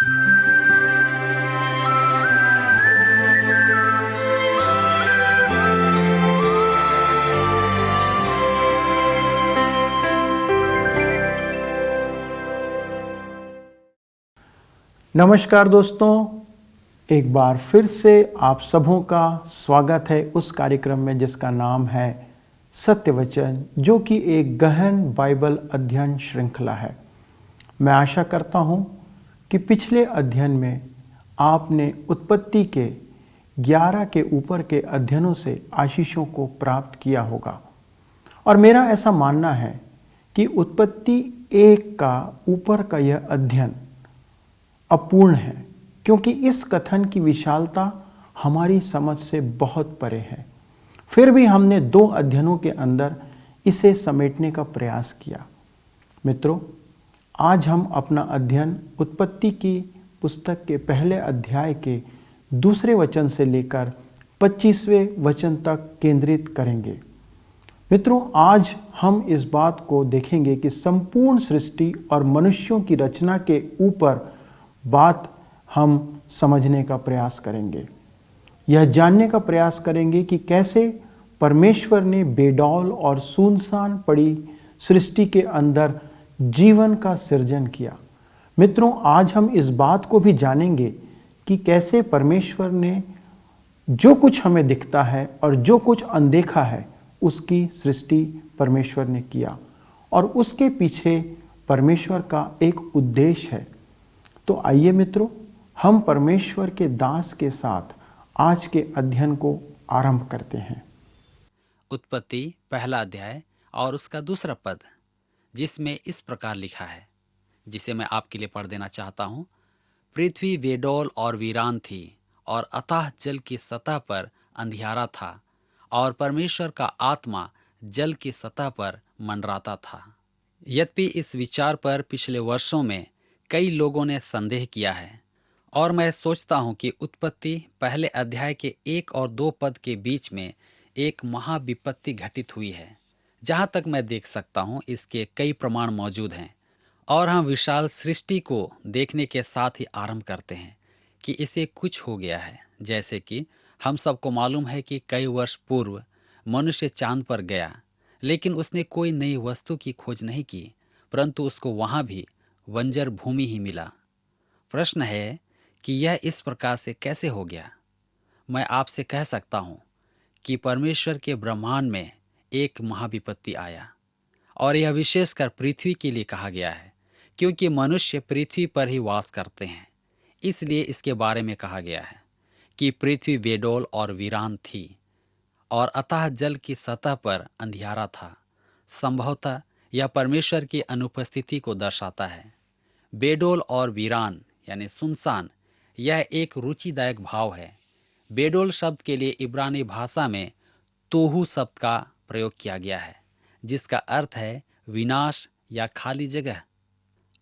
नमस्कार दोस्तों, एक बार फिर से आप सबों का स्वागत है उस कार्यक्रम में जिसका नाम है सत्य वचन, जो कि एक गहन बाइबल अध्ययन श्रृंखला है। मैं आशा करता हूं कि पिछले अध्ययन में आपने उत्पत्ति के 11 के ऊपर के अध्ययनों से आशीषों को प्राप्त किया होगा। और मेरा ऐसा मानना है कि उत्पत्ति 1 का ऊपर का यह अध्ययन अपूर्ण है, क्योंकि इस कथन की विशालता हमारी समझ से बहुत परे है। फिर भी हमने 2 अध्ययनों के अंदर इसे समेटने का प्रयास किया। मित्रों, आज हम अपना अध्ययन उत्पत्ति की पुस्तक के पहले अध्याय के 2 वचन से लेकर 25वें वचन तक केंद्रित करेंगे। मित्रों, आज हम इस बात को देखेंगे कि संपूर्ण सृष्टि और मनुष्यों की रचना के ऊपर बात हम समझने का प्रयास करेंगे। यह जानने का प्रयास करेंगे कि कैसे परमेश्वर ने बेडौल और सुनसान पड़ी सृष्टि के अंदर जीवन का सृजन किया। मित्रों, आज हम इस बात को भी जानेंगे कि कैसे परमेश्वर ने जो कुछ हमें दिखता है और जो कुछ अनदेखा है, उसकी सृष्टि परमेश्वर ने किया और उसके पीछे परमेश्वर का एक उद्देश्य है। तो आइए मित्रों, हम परमेश्वर के दास के साथ आज के अध्ययन को आरंभ करते हैं। उत्पत्ति पहला अध्याय और उसका 2 पद, जिसमें इस प्रकार लिखा है, जिसे मैं आपके लिए पढ़ देना चाहता हूँ। पृथ्वी बेडौल और वीरान थी और अथाह जल की सतह पर अंधियारा था और परमेश्वर का आत्मा जल की सतह पर मंडराता था। यद्यपि इस विचार पर पिछले वर्षों में कई लोगों ने संदेह किया है और मैं सोचता हूं कि उत्पत्ति पहले अध्याय के 1 और 2 पद के बीच में एक महाविपत्ति घटित हुई है। जहां तक मैं देख सकता हूं, इसके कई प्रमाण मौजूद हैं और हम विशाल सृष्टि को देखने के साथ ही आरंभ करते हैं कि इसे कुछ हो गया है। जैसे कि हम सबको मालूम है कि कई वर्ष पूर्व मनुष्य चांद पर गया, लेकिन उसने कोई नई वस्तु की खोज नहीं की, परंतु उसको वहां भी बंजर भूमि ही मिला। प्रश्न है कि यह इस प्रकार से कैसे हो गया। मैं आपसे कह सकता हूं कि परमेश्वर के ब्रह्मांड में एक महाविपत्ति आया और यह विशेषकर पृथ्वी के लिए कहा गया है, क्योंकि मनुष्य पृथ्वी पर ही वास करते हैं। इसलिए इसके बारे में कहा गया है कि पृथ्वी बेडौल और वीरान थी और अतः जल की सतह पर अंधियारा था। संभवतः यह परमेश्वर की अनुपस्थिति को दर्शाता है। बेडौल और वीरान यानी सुनसान, यह एक रुचिदायक भाव है। बेडौल शब्द के लिए इब्रानी भाषा में तोहू शब्द का प्रयोग किया गया है, जिसका अर्थ है विनाश या खाली जगह,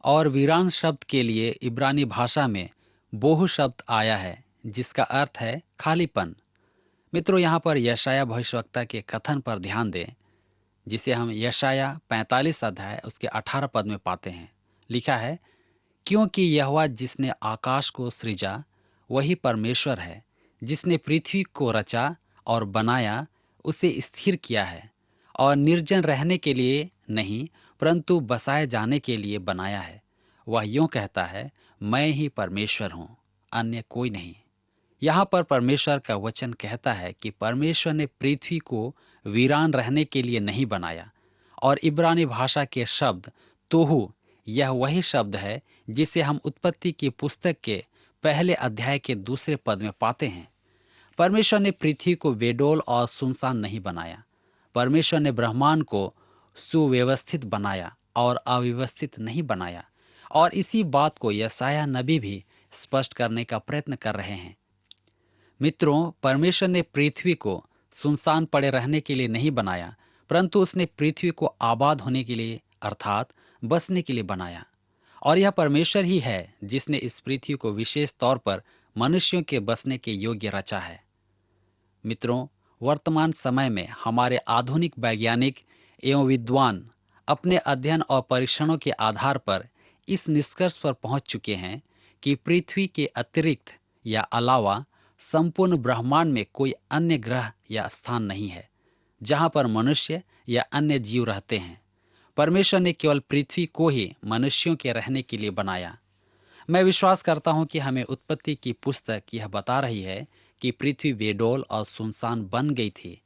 और वीरान शब्द के लिए इब्रानी भाषा में बोहू शब्द आया है, जिसका अर्थ है खालीपन। मित्रों, यहाँ पर यशाया भविष्यवक्ता के कथन पर ध्यान दें, जिसे हम यशाया 45 अध्याय उसके 18 पद में पाते हैं। लिखा है, क्योंकि यहोवा जिसने आकाश को सृजा वही परमेश्वर है, जिसने पृथ्वी को रचा और बनाया, उसे स्थिर किया है और निर्जन रहने के लिए नहीं, परंतु बसाए जाने के लिए बनाया है। वह यूं कहता है, मैं ही परमेश्वर हूँ, अन्य कोई नहीं। यहाँ पर परमेश्वर का वचन कहता है कि परमेश्वर ने पृथ्वी को वीरान रहने के लिए नहीं बनाया। और इब्रानी भाषा के शब्द तोहू, यह वही शब्द है जिसे हम उत्पत्ति की पुस्तक के पहले अध्याय के 2 पद में पाते हैं। परमेश्वर ने पृथ्वी को बेडौल और सुनसान नहीं बनाया। परमेश्वर ने ब्रह्मांड को सुव्यवस्थित बनाया और अव्यवस्थित नहीं बनाया। और इसी बात को यशाया नबी भी स्पष्ट करने का प्रयत्न कर रहे हैं। मित्रों, परमेश्वर ने पृथ्वी को सुनसान पड़े रहने के लिए नहीं बनाया, परंतु उसने पृथ्वी को आबाद होने के लिए अर्थात बसने के लिए बनाया। और यह परमेश्वर ही है जिसने इस पृथ्वी को विशेष तौर पर मनुष्यों के बसने के योग्य रचा है। मित्रों, वर्तमान समय में हमारे आधुनिक वैज्ञानिक एवं विद्वान अपने अध्ययन और परीक्षणों के आधार पर इस निष्कर्ष पर पहुंच चुके हैं कि पृथ्वी के अतिरिक्त या अलावा संपूर्ण ब्रह्मांड में कोई अन्य ग्रह या स्थान नहीं है जहां पर मनुष्य या अन्य जीव रहते हैं। परमेश्वर ने केवल पृथ्वी को ही मनुष्यों के रहने के लिए बनाया। मैं विश्वास करता हूं कि हमें उत्पत्ति की पुस्तक यह बता रही है कि पृथ्वी बेडौल और सुनसान बन गई थी,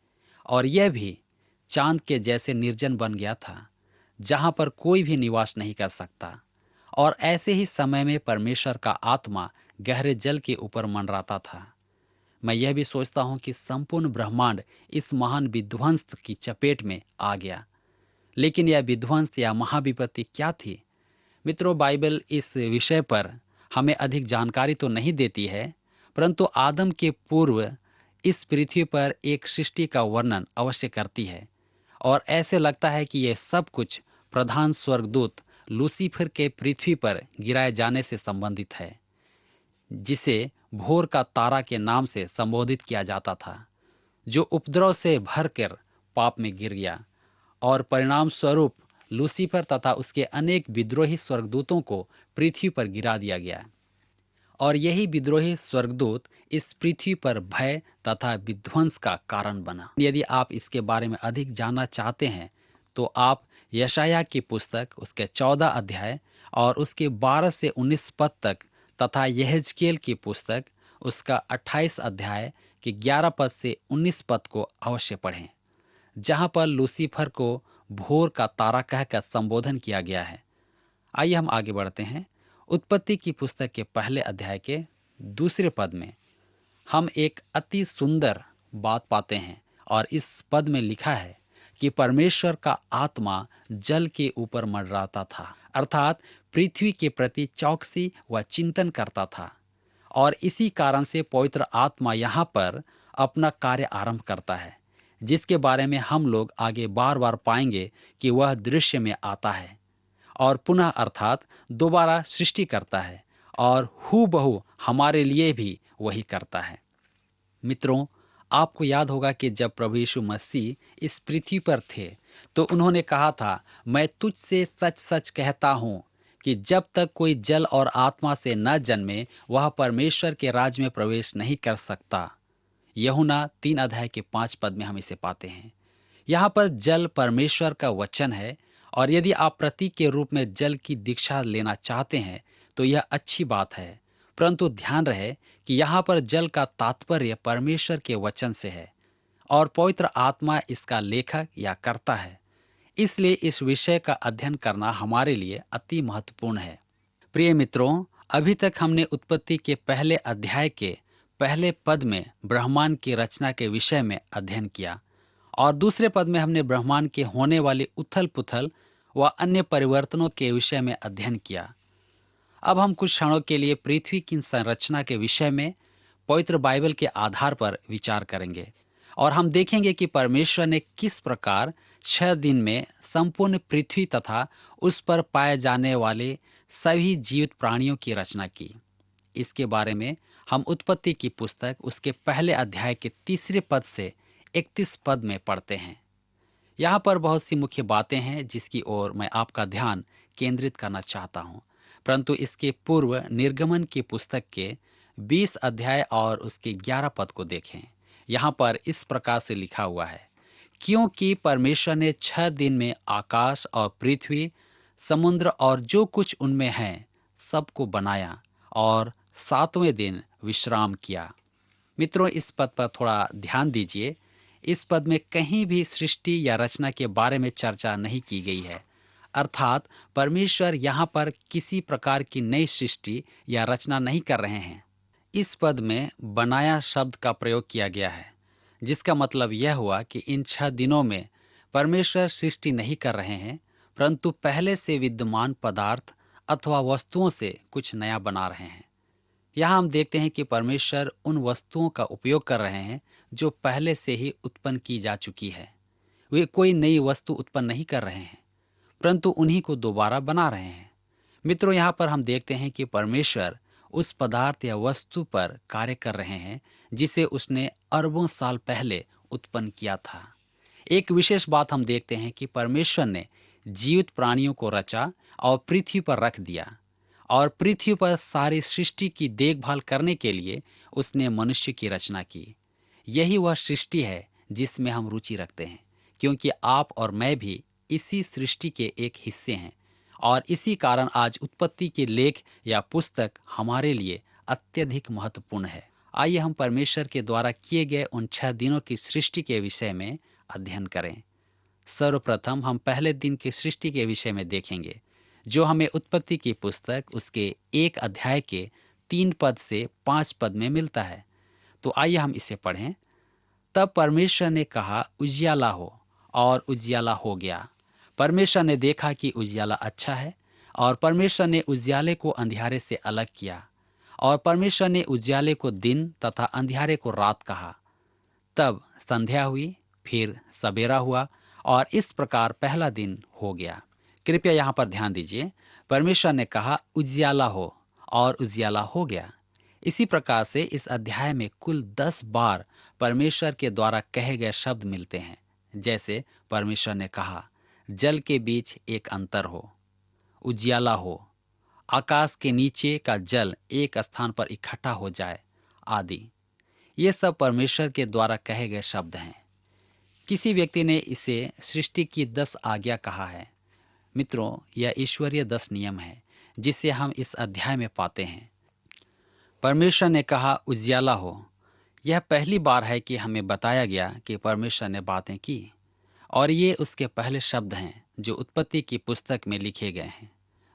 और यह भी चांद के जैसे निर्जन बन गया था जहां पर कोई भी निवास नहीं कर सकता। और ऐसे ही समय में परमेश्वर का आत्मा गहरे जल के ऊपर मंडराता था। मैं यह भी सोचता हूं कि संपूर्ण ब्रह्मांड इस महान विध्वंस की चपेट में आ गया। लेकिन यह विध्वंस या महाविपत्ति क्या थी? मित्रों, बाइबल इस विषय पर हमें अधिक जानकारी तो नहीं देती है, परंतु आदम के पूर्व इस पृथ्वी पर एक सृष्टि का वर्णन अवश्य करती है। और ऐसे लगता है कि यह सब कुछ प्रधान स्वर्गदूत लूसीफर के पृथ्वी पर गिराए जाने से संबंधित है, जिसे भोर का तारा के नाम से संबोधित किया जाता था, जो उपद्रव से भरकर पाप में गिर गया। और परिणाम स्वरूप लूसीफर तथा उसके अनेक विद्रोही स्वर्गदूतों को पृथ्वी पर गिरा दिया गया। और यही विद्रोही स्वर्गदूत इस पृथ्वी पर भय तथा विध्वंस का कारण बना। यदि आप इसके बारे में अधिक जानना चाहते हैं तो आप यशायाह की पुस्तक उसके 14 अध्याय और उसके 12 से 19 पद तक तथा यहेजकेल की पुस्तक उसका 28 अध्याय के 11 पद से 19 पद को अवश्य पढ़ें, जहां पर लूसीफर को भोर का तारा कहकर संबोधन किया गया है। आइए हम आगे बढ़ते हैं। उत्पत्ति की पुस्तक के पहले अध्याय के दूसरे पद में हम एक अति सुंदर बात पाते हैं, और इस पद में लिखा है कि परमेश्वर का आत्मा जल के ऊपर मंडराता था, अर्थात पृथ्वी के प्रति चौकसी व चिंतन करता था। और इसी कारण से पवित्र आत्मा यहाँ पर अपना कार्य आरंभ करता है, जिसके बारे में हम लोग आगे बार बार पाएंगे कि वह दृश्य में आता है और पुनः अर्थात दोबारा सृष्टि करता है, और हूबहू हमारे लिए भी वही करता है। मित्रों, आपको याद होगा कि जब प्रभु यीशु मसीह इस पृथ्वी पर थे तो उन्होंने कहा था, मैं तुझसे सच सच कहता हूँ कि जब तक कोई जल और आत्मा से न जन्मे वह परमेश्वर के राज्य में प्रवेश नहीं कर सकता। यूहन्ना 3 अध्याय के 5 पद में हम इसे पाते हैं। यहाँ पर जल परमेश्वर का वचन है, और यदि आप प्रतीक के रूप में जल की दीक्षा लेना चाहते हैं तो यह अच्छी बात है, परंतु ध्यान रहे कि यहाँ पर जल का तात्पर्य परमेश्वर के वचन से है और पवित्र आत्मा इसका लेखक या कर्ता है। इसलिए इस विषय का अध्ययन करना हमारे लिए अति महत्वपूर्ण है। प्रिय मित्रों, अभी तक हमने उत्पत्ति के पहले अध्याय के पहले पद में ब्रह्मांड की रचना के विषय में अध्ययन किया, और दूसरे पद में हमने ब्रह्मांड के होने वाली उथल पुथल व अन्य परिवर्तनों के विषय में अध्ययन किया। अब हम कुछ क्षणों के लिए पृथ्वी की संरचना के विषय में पवित्र बाइबल के आधार पर विचार करेंगे, और हम देखेंगे कि परमेश्वर ने किस प्रकार 6 दिन में संपूर्ण पृथ्वी तथा उस पर पाए जाने वाले सभी जीवित प्राणियों की रचना की। इसके बारे में हम उत्पत्ति की पुस्तक उसके पहले अध्याय के 3 पद से 31 पद में पढ़ते हैं। यहाँ पर बहुत सी मुख्य बातें हैं जिसकी ओर मैं आपका ध्यान केंद्रित करना चाहता हूँ, परंतु इसके पूर्व निर्गमन की पुस्तक के 20 अध्याय और उसके 11 पद को देखें। यहाँ पर इस प्रकार से लिखा हुआ है, क्योंकि परमेश्वर ने 6 दिन में आकाश और पृथ्वी, समुद्र और जो कुछ उनमें है सबको बनाया, और 7वें दिन विश्राम किया। मित्रों, इस पद पर थोड़ा ध्यान दीजिए। इस पद में कहीं भी सृष्टि या रचना के बारे में चर्चा नहीं की गई है, अर्थात परमेश्वर यहाँ पर किसी प्रकार की नई सृष्टि या रचना नहीं कर रहे हैं। इस पद में बनाया शब्द का प्रयोग किया गया है, जिसका मतलब यह हुआ कि इन 6 दिनों में परमेश्वर सृष्टि नहीं कर रहे हैं, परंतु पहले से विद्यमान पदार्थ अथवा वस्तुओं से कुछ नया बना रहे हैं। यहाँ हम देखते हैं कि परमेश्वर उन वस्तुओं का उपयोग कर रहे हैं जो पहले से ही उत्पन्न की जा चुकी है। वे कोई नई वस्तु उत्पन्न नहीं कर रहे हैं, परंतु उन्हीं को दोबारा बना रहे हैं। मित्रों, यहाँ पर हम देखते हैं कि परमेश्वर उस पदार्थ या वस्तु पर कार्य कर रहे हैं जिसे उसने अरबों साल पहले उत्पन्न किया था। एक विशेष बात हम देखते हैं कि परमेश्वर ने जीवित प्राणियों को रचा और पृथ्वी पर रख दिया, और पृथ्वी पर सारी सृष्टि की देखभाल करने के लिए उसने मनुष्य की रचना की। यही वह सृष्टि है जिसमें हम रुचि रखते हैं, क्योंकि आप और मैं भी इसी सृष्टि के एक हिस्से हैं। और इसी कारण आज उत्पत्ति के लेख या पुस्तक हमारे लिए अत्यधिक महत्वपूर्ण है। आइए हम परमेश्वर के द्वारा किए गए उन 6 दिनों की सृष्टि के विषय में अध्ययन करें। सर्वप्रथम हम पहले दिन की सृष्टि के विषय में देखेंगे, जो हमें उत्पत्ति की पुस्तक उसके 1 अध्याय के 3 पद से 5 पद में मिलता है। तो आइए हम इसे पढ़ें। तब परमेश्वर ने कहा, उजियाला हो, और उजियाला हो गया। परमेश्वर ने देखा कि उजियाला अच्छा है, और परमेश्वर ने उजियाले को अंधियारे से अलग किया, और परमेश्वर ने उजियाले को दिन तथा अंधियारे को रात कहा। तब संध्या हुई, फिर सवेरा हुआ, और इस प्रकार पहला दिन हो गया। कृपया यहाँ पर ध्यान दीजिए, परमेश्वर ने कहा उजियाला हो, और उजियाला हो गया। इसी प्रकार से इस अध्याय में कुल 10 बार परमेश्वर के द्वारा कहे गए शब्द मिलते हैं। जैसे परमेश्वर ने कहा, जल के बीच एक अंतर हो, उजियाला हो, आकाश के नीचे का जल एक स्थान पर इकट्ठा हो जाए, आदि। ये सब परमेश्वर के द्वारा कहे गए शब्द हैं। किसी व्यक्ति ने इसे सृष्टि की 10 आज्ञा कहा है। मित्रों, यह ईश्वरीय 10 नियम है जिसे हम इस अध्याय में पाते हैं। परमेश्वर ने कहा उजियाला हो। यह पहली बार है कि हमें बताया गया कि परमेश्वर ने बातें की, और ये उसके पहले शब्द हैं जो उत्पत्ति की पुस्तक में लिखे गए हैं।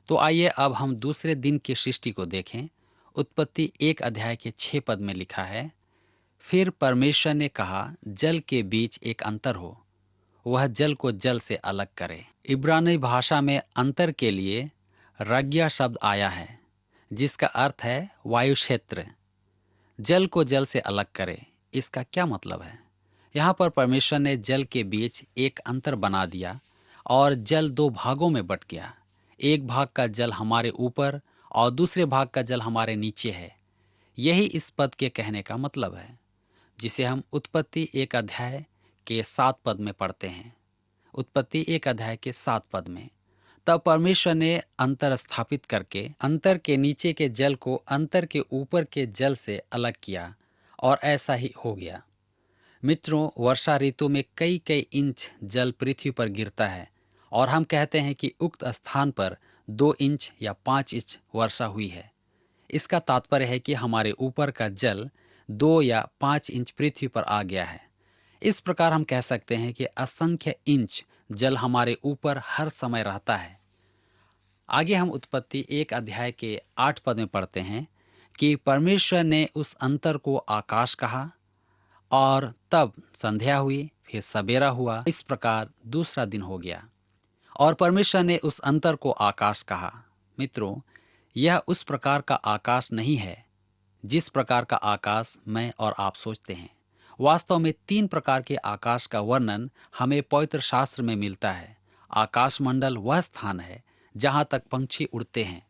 तो आइए अब हम दूसरे दिन की सृष्टि को देखें। उत्पत्ति 1 अध्याय के 6 पद में लिखा है, फिर परमेश्वर ने कहा, जल के बीच एक अंतर हो, वह जल को जल से अलग करे। इब्रानी भाषा में अंतर के लिए रग्या शब्द आया है, जिसका अर्थ है वायु क्षेत्र। जल को जल से अलग करे, इसका क्या मतलब है? यहाँ पर परमेश्वर ने जल के बीच एक अंतर बना दिया, और जल 2 भागों में बट गया। एक भाग का जल हमारे ऊपर और दूसरे भाग का जल हमारे नीचे है। यही इस पद के कहने का मतलब है, जिसे हम उत्पत्ति 1 अध्याय के 7 पद में पढ़ते हैं। उत्पत्ति 1 अध्याय के 7 पद में, तब परमेश्वर ने अंतर स्थापित करके अंतर के नीचे के जल को अंतर के ऊपर के जल से अलग किया, और ऐसा ही हो गया। मित्रों, वर्षा ऋतु में कई कई इंच जल पृथ्वी पर गिरता है, और हम कहते हैं कि उक्त स्थान पर 2 इंच या 5 इंच वर्षा हुई है। इसका तात्पर्य है कि हमारे ऊपर का जल 2 या 5 इंच पृथ्वी पर आ गया है। इस प्रकार हम कह सकते हैं कि असंख्य इंच जल हमारे ऊपर हर समय रहता है। आगे हम उत्पत्ति 1 अध्याय के 8 पद में पढ़ते हैं कि परमेश्वर ने उस अंतर को आकाश कहा, और तब संध्या हुई, फिर सवेरा हुआ, इस प्रकार दूसरा दिन हो गया। और परमेश्वर ने उस अंतर को आकाश कहा। मित्रों, यह उस प्रकार का आकाश नहीं है जिस प्रकार का आकाश मैं और आप सोचते हैं। वास्तव में 3 प्रकार के आकाश का वर्णन हमें पवित्र शास्त्र में मिलता है। आकाश मंडल वह स्थान है जहाँ तक पंछी उड़ते हैं,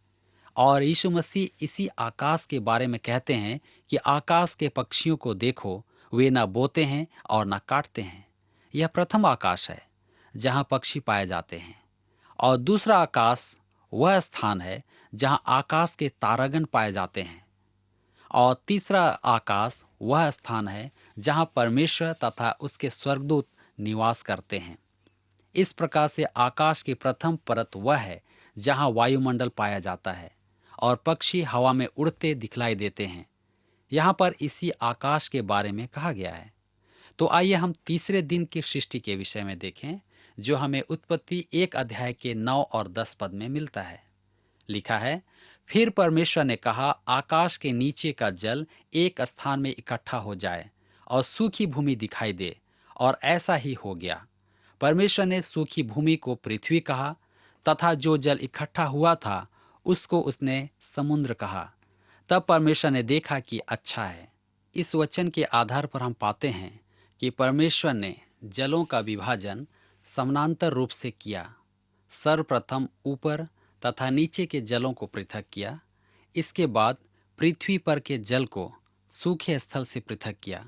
और यीशु मसीह इसी आकाश के बारे में कहते हैं कि आकाश के पक्षियों को देखो, वे ना बोते हैं और ना काटते हैं। यह प्रथम आकाश है जहाँ पक्षी पाए जाते हैं। और दूसरा आकाश वह स्थान है जहाँ आकाश के तारागण पाए जाते हैं। और तीसरा आकाश वह स्थान है जहाँ परमेश्वर तथा उसके स्वर्गदूत निवास करते हैं। इस प्रकार से आकाश की प्रथम परत वह है जहाँ वायुमंडल पाया जाता है और पक्षी हवा में उड़ते दिखलाई देते हैं। यहाँ पर इसी आकाश के बारे में कहा गया है। तो आइए हम तीसरे दिन की सृष्टि के विषय में देखें, जो हमें उत्पत्ति 1 अध्याय के 9 और 10 पद में मिलता है। लिखा है, फिर परमेश्वर ने कहा, आकाश के नीचे का जल एक स्थान में इकट्ठा हो जाए और सूखी भूमि दिखाई दे, और ऐसा ही हो गया। परमेश्वर ने सूखी भूमि को पृथ्वी कहा, तथा जो जल इकट्ठा हुआ था उसको उसने समुद्र कहा। तब परमेश्वर ने देखा कि अच्छा है। इस वचन के आधार पर हम पाते हैं कि परमेश्वर ने जलों का विभाजन समानांतर रूप से किया। सर्वप्रथम ऊपर तथा नीचे के जलों को पृथक किया। इसके बाद पृथ्वी पर के जल को सूखे स्थल से पृथक किया।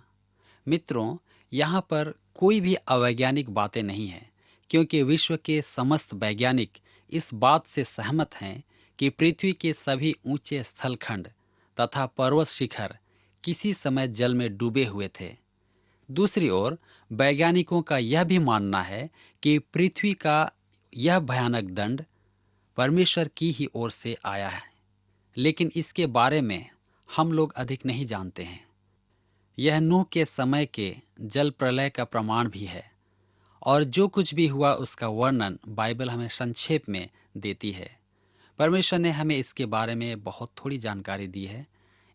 मित्रों, यहाँ पर कोई भी अवैज्ञानिक बातें नहीं हैं, क्योंकि विश्व के समस्त वैज्ञानिक इस बात से सहमत हैं कि पृथ्वी के सभी ऊंचे स्थलखंड तथा पर्वत शिखर किसी समय जल में डूबे हुए थे। दूसरी ओर वैज्ञानिकों का यह भी मानना है कि पृथ्वी का यह भयानक दंड परमेश्वर की ही ओर से आया है, लेकिन इसके बारे में हम लोग अधिक नहीं जानते हैं। यह नूह के समय के जल प्रलय का प्रमाण भी है, और जो कुछ भी हुआ उसका वर्णन बाइबल हमें संक्षेप में देती है। परमेश्वर ने हमें इसके बारे में बहुत थोड़ी जानकारी दी है,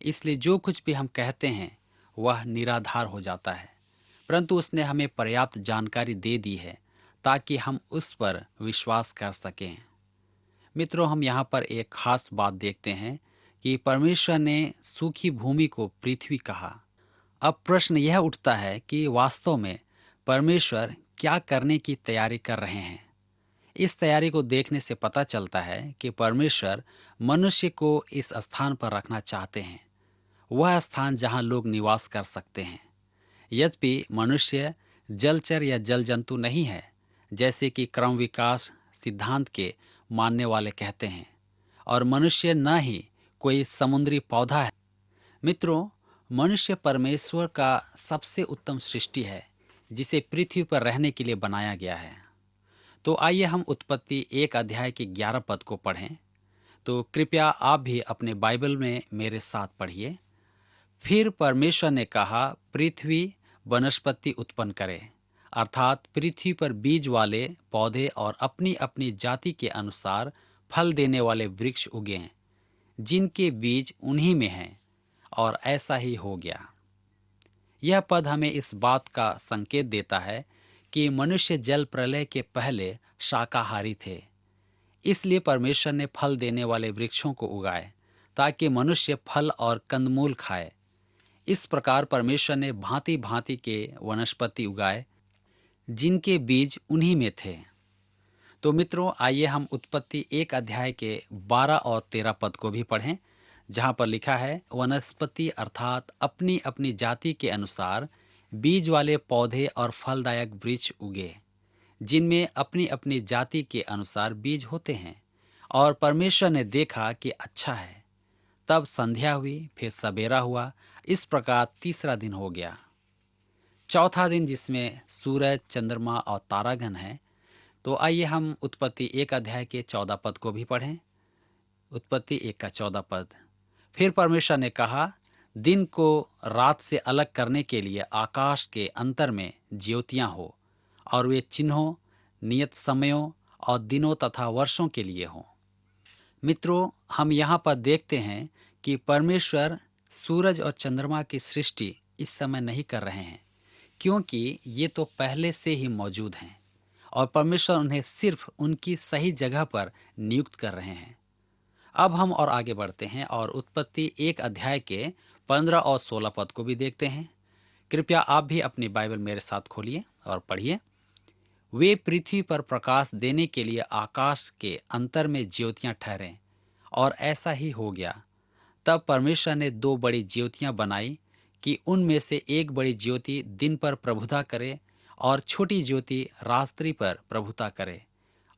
इसलिए जो कुछ भी हम कहते हैं वह निराधार हो जाता है, परंतु उसने हमें पर्याप्त जानकारी दे दी है ताकि हम उस पर विश्वास कर सकें। मित्रों, हम यहाँ पर एक खास बात देखते हैं कि परमेश्वर ने सूखी भूमि को पृथ्वी कहा। अब प्रश्न यह उठता है कि वास्तव में परमेश्वर क्या करने की तैयारी कर रहे हैं। इस तैयारी को देखने से पता चलता है कि परमेश्वर मनुष्य को इस स्थान पर रखना चाहते हैं, वह स्थान जहां लोग निवास कर सकते हैं। यद्यपि मनुष्य जलचर या जल जंतु नहीं है, जैसे कि क्रम विकास सिद्धांत के मानने वाले कहते हैं, और मनुष्य न ही कोई समुद्री पौधा है। मित्रों, मनुष्य परमेश्वर का सबसे उत्तम सृष्टि है जिसे पृथ्वी पर रहने के लिए बनाया गया है। तो आइए हम उत्पत्ति 1 अध्याय के 11 पद को पढ़ें। तो कृपया आप भी अपने बाइबल में मेरे साथ पढ़िए। फिर परमेश्वर ने कहा, पृथ्वी वनस्पति उत्पन्न करे, अर्थात पृथ्वी पर बीज वाले पौधे और अपनी अपनी जाति के अनुसार फल देने वाले वृक्ष उगें, जिनके बीज उन्हीं में हैं। और ऐसा ही हो गया। यह पद हमें इस बात का संकेत देता है कि मनुष्य जल प्रलय के पहले शाकाहारी थे, इसलिए परमेश्वर ने फल देने वाले वृक्षों को उगाए ताकि मनुष्य फल और कंदमूल खाए। इस प्रकार परमेश्वर ने भांति भांति के वनस्पति उगाए, जिनके बीज उन्हीं में थे। तो मित्रों, आइए हम उत्पत्ति 1 अध्याय के 12 और 13 पद को भी पढ़ें, जहाँ पर लिखा है, वनस्पति अर्थात अपनी अपनी जाति के अनुसार बीज वाले पौधे और फलदायक वृक्ष उगे, जिनमें अपनी अपनी जाति के अनुसार बीज होते हैं। और परमेश्वर ने देखा कि अच्छा है। तब संध्या हुई, फिर सवेरा हुआ, इस प्रकार तीसरा दिन हो गया। चौथा दिन जिसमें सूरज, चंद्रमा और तारागण है। तो आइए हम उत्पत्ति 1 अध्याय के 14 पद को भी पढ़ें। उत्पत्ति 1 का 14 पद। फिर परमेश्वर ने कहा, दिन को रात से अलग करने के लिए आकाश के अंतर में ज्योतियां हो, और वे चिन्हों, नियत समयों और दिनों तथा वर्षों के लिए हों। मित्रों, हम यहाँ पर देखते हैं कि परमेश्वर सूरज और चंद्रमा की सृष्टि इस समय नहीं कर रहे हैं, क्योंकि ये तो पहले से ही मौजूद हैं और परमेश्वर उन्हें सिर्फ उनकी सही जगह पर नियुक्त कर रहे हैं। अब हम और आगे बढ़ते हैं और उत्पत्ति 1 अध्याय के 15 और 16 पद को भी देखते हैं। कृपया आप भी अपनी बाइबल मेरे साथ खोलिए और पढ़िए। वे पृथ्वी पर प्रकाश देने के लिए आकाश के अंतर में ज्योतियां ठहरें, और ऐसा ही हो गया। तब परमेश्वर ने 2 बड़ी ज्योतियां बनाई कि उनमें से एक बड़ी ज्योति दिन पर प्रभुता करे और छोटी ज्योति रात्रि पर प्रभुता करे।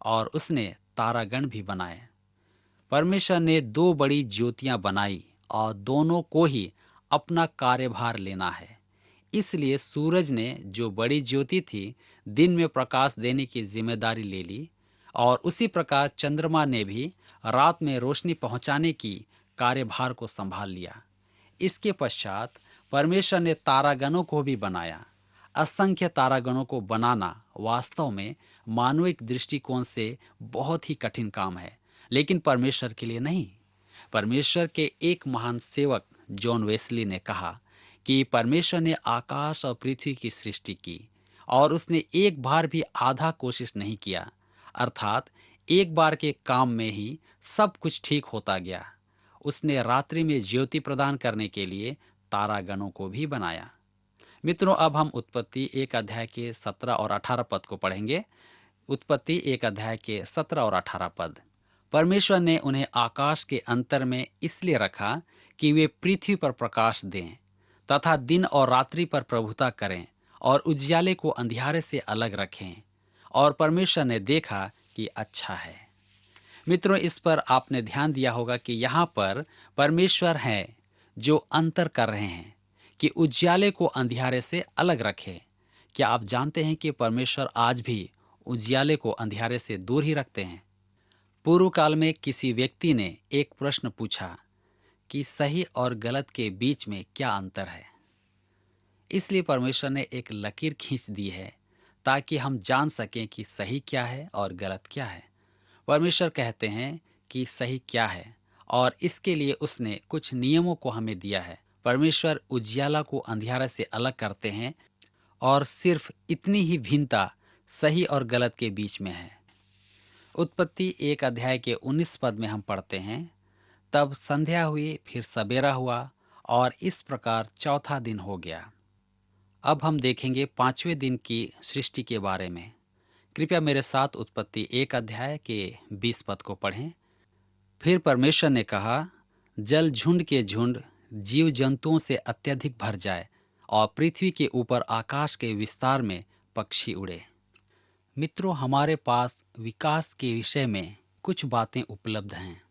और उसने तारागण भी बनाए। परमेश्वर ने 2 बड़ी ज्योतियां बनाई और दोनों को ही अपना कार्यभार लेना है। इसलिए सूरज ने, जो बड़ी ज्योति थी, दिन में प्रकाश देने की जिम्मेदारी ले ली, और उसी प्रकार चंद्रमा ने भी रात में रोशनी पहुंचाने की कार्यभार को संभाल लिया। इसके पश्चात परमेश्वर ने तारागणों को भी बनाया। असंख्य तारागणों को बनाना वास्तव में मानविक दृष्टिकोण से बहुत ही कठिन काम है, लेकिन परमेश्वर के लिए नहीं। परमेश्वर के एक महान सेवक जॉन वेस्ली ने कहा कि परमेश्वर ने आकाश और पृथ्वी की सृष्टि की, और उसने एक बार भी आधा कोशिश नहीं किया, अर्थात एक बार के काम में ही सब कुछ ठीक होता गया। उसने रात्रि में ज्योति प्रदान करने के लिए तारागणों को भी बनाया। मित्रों, अब हम उत्पत्ति 1 अध्याय के 17 और 18 पद को पढ़ेंगे। उत्पत्ति 1 अध्याय के 17 और 18 पद। परमेश्वर ने उन्हें आकाश के अंतर में इसलिए रखा कि वे पृथ्वी पर प्रकाश दें तथा दिन और रात्रि पर प्रभुता करें और उजियाले को अंधियारे से अलग रखें। और परमेश्वर ने देखा कि अच्छा है। मित्रों, इस पर आपने ध्यान दिया होगा कि यहाँ पर परमेश्वर हैं जो अंतर कर रहे हैं कि उजियाले को अंधियारे से अलग रखे। क्या आप जानते हैं कि परमेश्वर आज भी उजियाले को अंधियारे से दूर ही रखते हैं? पूर्व काल में किसी व्यक्ति ने एक प्रश्न पूछा कि सही और गलत के बीच में क्या अंतर है। इसलिए परमेश्वर ने एक लकीर खींच दी है ताकि हम जान सकें कि सही क्या है और गलत क्या है। परमेश्वर कहते हैं कि सही क्या है और इसके लिए उसने कुछ नियमों को हमें दिया है। परमेश्वर उजियाला को अंधियारे से अलग करते हैं और सिर्फ इतनी ही भिन्नता सही और गलत के बीच में है। उत्पत्ति 1 अध्याय के 19 पद में हम पढ़ते हैं, तब संध्या हुई, फिर सवेरा हुआ और इस प्रकार चौथा दिन हो गया। अब हम देखेंगे 5वें दिन की सृष्टि के बारे में। कृपया मेरे साथ उत्पत्ति 1 अध्याय के 20 पद को पढ़ें। फिर परमेश्वर ने कहा, जल झुंड के झुंड जीव जंतुओं से अत्यधिक भर जाए और पृथ्वी के ऊपर आकाश के विस्तार में पक्षी उड़े। मित्रों, हमारे पास विकास के विषय में कुछ बातें उपलब्ध हैं।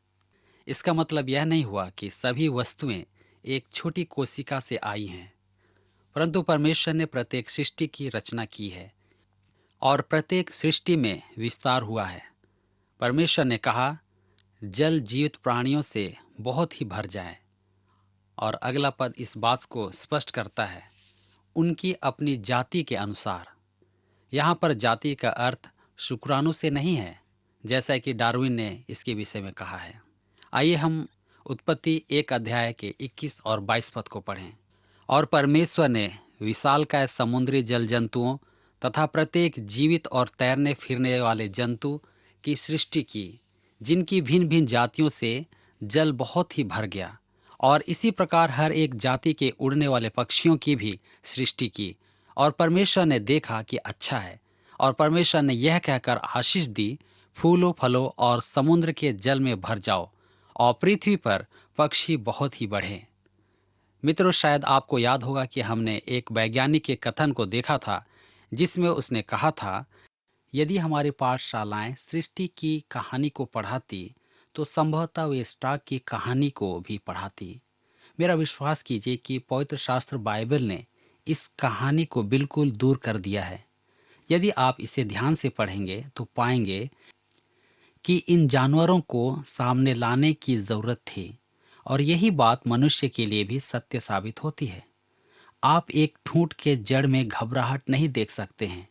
इसका मतलब यह नहीं हुआ कि सभी वस्तुएं एक छोटी कोशिका से आई हैं, परंतु परमेश्वर ने प्रत्येक सृष्टि की रचना की है और प्रत्येक सृष्टि में विस्तार हुआ है। परमेश्वर ने कहा, जल जीवित प्राणियों से बहुत ही भर जाए। और अगला पद इस बात को स्पष्ट करता है, उनकी अपनी जाति के अनुसार। यहाँ पर जाति का अर्थ शुक्राणु से नहीं है, जैसा कि डार्विन ने इसके विषय में कहा है। आइए हम उत्पत्ति 1 अध्याय के 21 और 22 पद को पढ़ें। और परमेश्वर ने विशालकाय समुद्री जल जंतुओं तथा प्रत्येक जीवित और तैरने फिरने वाले जंतु की सृष्टि की, जिनकी भिन्न भिन्न जातियों से जल बहुत ही भर गया। और इसी प्रकार हर एक जाति के उड़ने वाले पक्षियों की भी सृष्टि की। और परमेश्वर ने देखा कि अच्छा है। और परमेश्वर ने यह कहकर आशीष दी, फूलों फलों और समुद्र के जल में भर जाओ और पृथ्वी पर पक्षी बहुत ही बढ़े। मित्रों, शायद आपको याद होगा कि हमने एक वैज्ञानिक के कथन को देखा था, जिसमें उसने कहा था, यदि हमारी पाठशालाएं सृष्टि की कहानी को पढ़ाती तो संभवतः वे स्टार्क की कहानी को भी पढ़ाती। मेरा विश्वास कीजिए कि पवित्र शास्त्र बाइबल ने इस कहानी को बिल्कुल दूर कर दिया है। यदि आप इसे ध्यान से पढ़ेंगे तो पाएंगे कि इन जानवरों को सामने लाने की जरूरत थी, और यही बात मनुष्य के लिए भी सत्य साबित होती है। आप एक ठूंठ के जड़ में घबराहट नहीं देख सकते हैं,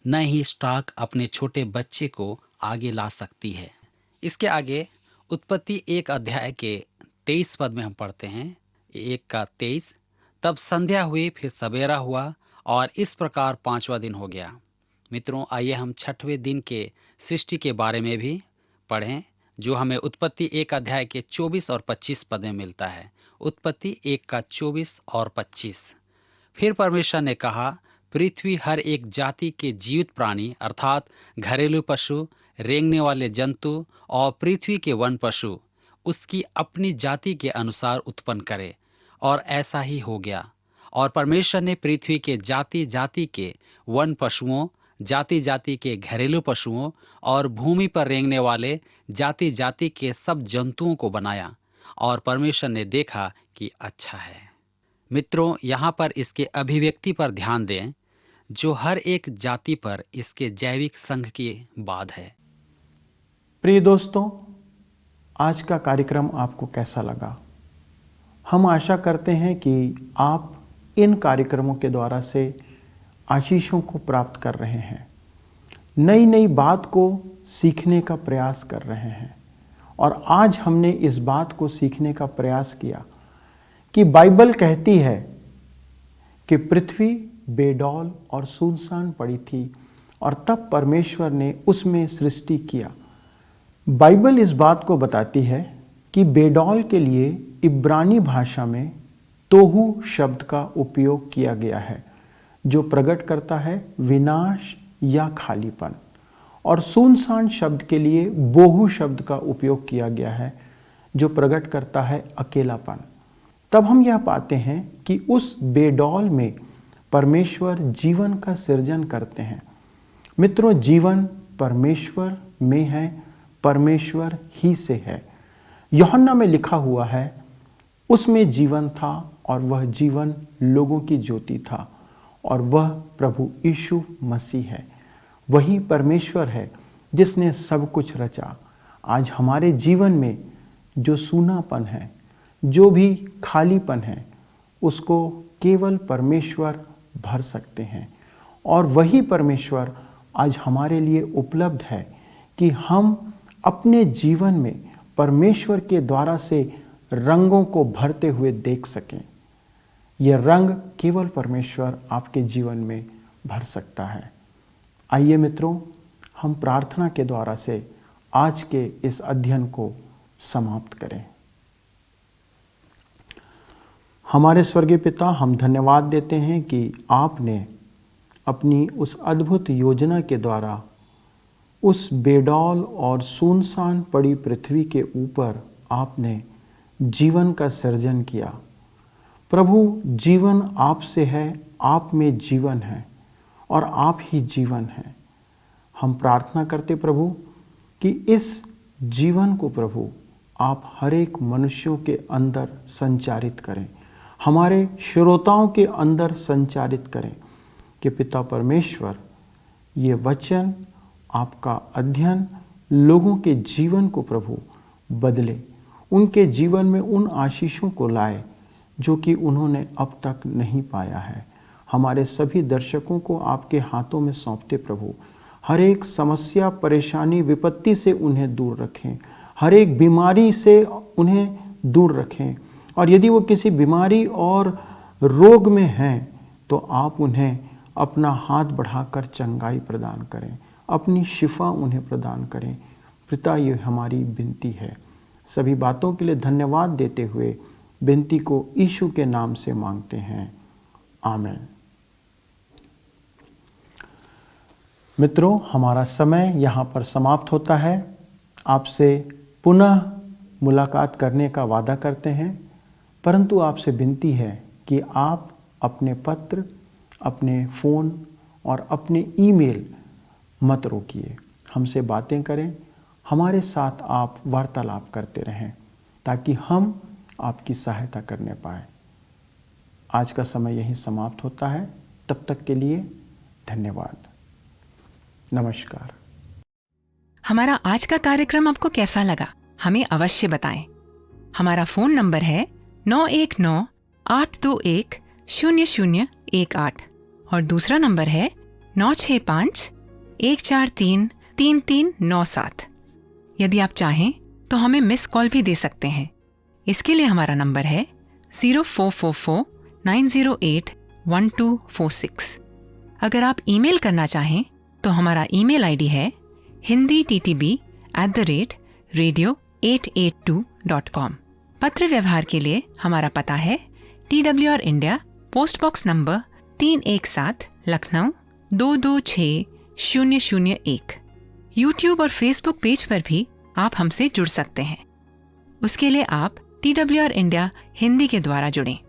न ही स्टार्क अपने छोटे बच्चे को आगे ला सकती है। इसके आगे उत्पत्ति 1 अध्याय के 23 पद में हम पढ़ते हैं, 1 का 23, तब संध्या हुई, फिर सवेरा हुआ और इस प्रकार 5वां दिन हो गया। मित्रों, आइए हम 6वें दिन के सृष्टि के बारे में भी पढ़ें, जो हमें उत्पत्ति 1 अध्याय के 24 और 25 पद में मिलता है। उत्पत्ति 1 का 24 और 25। फिर परमेश्वर ने कहा, पृथ्वी हर एक जाति के जीवित प्राणी अर्थात घरेलू पशु, रेंगने वाले जंतु और पृथ्वी के वन पशु उसकी अपनी जाति के अनुसार उत्पन्न करे। और ऐसा ही हो गया। और परमेश्वर ने पृथ्वी के जाति जाति के वन पशुओं, जाति जाति के घरेलू पशुओं और भूमि पर रेंगने वाले जाति जाति के सब जंतुओं को बनाया। और परमेश्वर ने देखा कि अच्छा है। मित्रों, यहाँ पर इसके अभिव्यक्ति पर ध्यान दें, जो हर एक जाति पर इसके जैविक संघ की बात है। प्रिय दोस्तों, आज का कार्यक्रम आपको कैसा लगा? हम आशा करते हैं कि आप इन कार्यक्रमों के द्वारा से आशीषों को प्राप्त कर रहे हैं, नई नई बात को सीखने का प्रयास कर रहे हैं। और आज हमने इस बात को सीखने का प्रयास किया कि बाइबल कहती है कि पृथ्वी बेडौल और सुनसान पड़ी थी और तब परमेश्वर ने उसमें सृष्टि किया। बाइबल इस बात को बताती है कि बेडौल के लिए इब्रानी भाषा में तोहू शब्द का उपयोग किया गया है, जो प्रकट करता है विनाश या खालीपन। और सुनसान शब्द के लिए बोहू शब्द का उपयोग किया गया है, जो प्रकट करता है अकेलापन। तब हम यह पाते हैं कि उस बेडौल में परमेश्वर जीवन का सृजन करते हैं। मित्रों, जीवन परमेश्वर में है, परमेश्वर ही से है। यूहन्ना में लिखा हुआ है, उसमें जीवन था और वह जीवन लोगों की ज्योति था और वह प्रभु यीशु मसीह है। वही परमेश्वर है जिसने सब कुछ रचा। आज हमारे जीवन में जो सूनापन है, जो भी खालीपन है, उसको केवल परमेश्वर भर सकते हैं। और वही परमेश्वर आज हमारे लिए उपलब्ध है कि हम अपने जीवन में परमेश्वर के द्वारा से रंगों को भरते हुए देख सकें। यह रंग केवल परमेश्वर आपके जीवन में भर सकता है। आइए मित्रों, हम प्रार्थना के द्वारा से आज के इस अध्ययन को समाप्त करें। हमारे स्वर्गीय पिता, हम धन्यवाद देते हैं कि आपने अपनी उस अद्भुत योजना के द्वारा उस बेडौल और सुनसान पड़ी पृथ्वी के ऊपर आपने जीवन का सृजन किया। प्रभु, जीवन आपसे है, आप में जीवन है और आप ही जीवन है। हम प्रार्थना करते प्रभु कि इस जीवन को प्रभु आप हर एक मनुष्यों के अंदर संचारित करें, हमारे श्रोताओं के अंदर संचारित करें कि पिता परमेश्वर ये वचन, आपका अध्ययन लोगों के जीवन को प्रभु बदले, उनके जीवन में उन आशीषों को लाए जो कि उन्होंने अब तक नहीं पाया है। हमारे सभी दर्शकों को आपके हाथों में सौंपते प्रभु, हर एक समस्या, परेशानी, विपत्ति से उन्हें दूर रखें, हर एक बीमारी से उन्हें दूर रखें। और यदि वो किसी बीमारी और रोग में हैं तो आप उन्हें अपना हाथ बढ़ाकर चंगाई प्रदान करें, अपनी शिफा उन्हें प्रदान करें। पिता, ये हमारी विनती है। सभी बातों के लिए धन्यवाद देते हुए विनती को यीशु के नाम से मांगते हैं, आमीन। मित्रों, हमारा समय यहाँ पर समाप्त होता है। आपसे पुनः मुलाकात करने का वादा करते हैं, परंतु आपसे विनती है कि आप अपने पत्र, अपने फ़ोन और अपने ईमेल मत रोकिए। हमसे बातें करें, हमारे साथ आप वार्तालाप करते रहें ताकि हम आपकी सहायता करने पाए। आज का समय यहीं समाप्त होता है। तब तक के लिए धन्यवाद। नमस्कार। हमारा आज का कार्यक्रम आपको कैसा लगा, हमें अवश्य बताएं। हमारा फ़ोन नंबर है 9198210018 और दूसरा नंबर है 9651433397। यदि आप चाहें तो हमें मिस कॉल भी दे सकते हैं। इसके लिए हमारा नंबर है 0444-908-1246। अगर आप ईमेल करना चाहें तो हमारा ईमेल आईडी है hindi@radio882.com। पत्र व्यवहार के लिए हमारा पता है TWR India, post box number 317, Lucknow 226001। YouTube और फेसबुक पेज पर भी आप हमसे जुड़ सकते हैं। उसके लिए आप TWR इंडिया हिंदी के द्वारा जुड़ें।